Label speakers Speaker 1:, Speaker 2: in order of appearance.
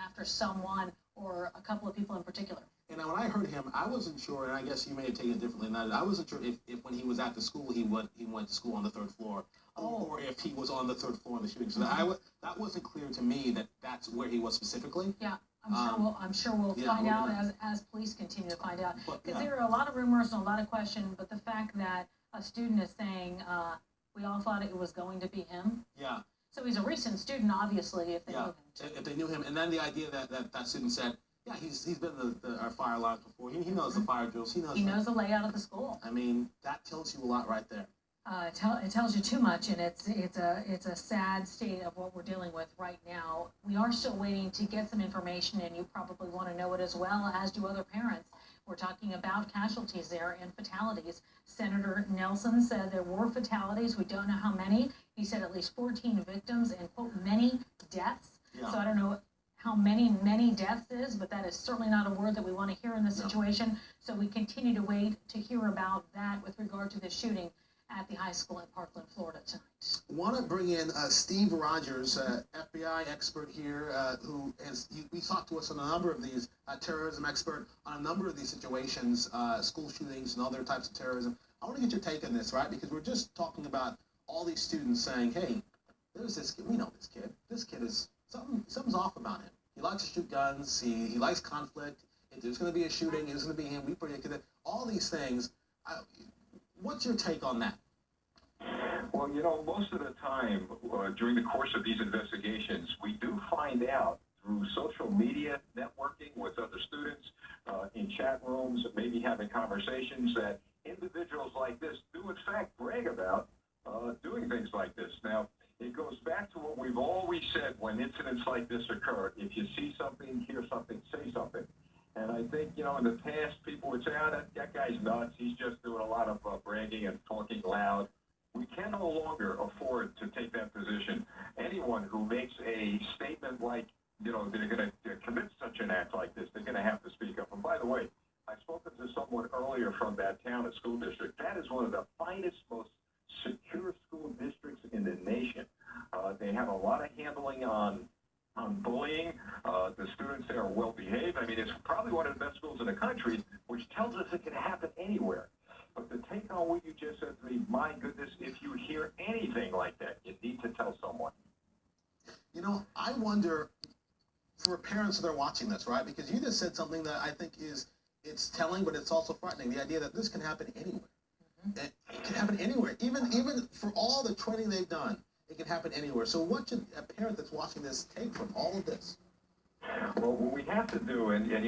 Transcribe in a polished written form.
Speaker 1: after someone or a couple of people in particular.
Speaker 2: And when I heard him, I wasn't sure, and I guess you may have taken it differently than that. I wasn't sure if when he was at the school, he went to school on the third floor, or if he was on the third floor in the shooting. So that wasn't clear to me that that's where he was specifically.
Speaker 1: Yeah. I'm sure we'll find out as police continue to find out. Because there are a lot of rumors and a lot of questions, but the fact that a student is saying, we all thought it was going to be him.
Speaker 2: Yeah.
Speaker 1: So he's a recent student, obviously, if they knew him.
Speaker 2: If they knew him. And then the idea that student said, yeah, he's been our fire alarms before. He knows the fire drills. He knows
Speaker 1: the layout of the school.
Speaker 2: I mean, that tells you a lot right there.
Speaker 1: It tells you too much, and it's a sad state of what we're dealing with right now. We are still waiting to get some information, and you probably want to know it as well, as do other parents. We're talking about casualties there and fatalities. Senator Nelson said there were fatalities. We don't know how many. He said at least 14 victims and, quote, many deaths. Yeah. So I don't know how many deaths is, but that is certainly not a word that we want to hear in this situation. So we continue to wait to hear about that with regard to the shooting at the high school in Parkland, Florida tonight.
Speaker 2: I want to bring in Steve Rogers, FBI expert here, who we talked to us on a number of these, terrorism expert on a number of these situations, school shootings and other types of terrorism. I want to get your take on this, right? Because we're just talking about all these students saying, hey, there's this kid, we know this kid. This kid is, something's off about him. He likes to shoot guns, he likes conflict, if there's going to be a shooting, it's going to be him, we predicted it. All these things. What's your take on that?
Speaker 3: Well, most of the time during the course of these investigations, we do find out through social media networking with other students, in chat rooms, maybe having conversations, that individuals like this do in fact brag about doing things like this. Now, it goes back to what we've always said when incidents like this occur. If you see something, hear something, say something. And I think, in the past, people would say, that guy's nuts. He's just doing a lot of bragging and talking loud. We can no longer afford to take that position. Anyone who makes a statement like, they're going to commit such an act like this, they're going to have to speak up. And by the way, I've spoken to someone earlier from that town, a school district. That is one of the finest, most secure school districts in the nation. They have a lot of handling on bullying. The students there are well behaved. I mean, it's probably one of the best schools in the country, which tells us it can happen anywhere. But to take on what you just said to me, my goodness, if you hear anything like that, you need to tell someone.
Speaker 2: I wonder, for parents that are watching this, right? Because you just said something that I think it's telling, but it's also frightening. The idea that this can happen anywhere. Mm-hmm. It can happen anywhere. Even for all the training they've done, it can happen anywhere. So what should a parent that's watching this take from all of this?
Speaker 3: Well, what we have to do, and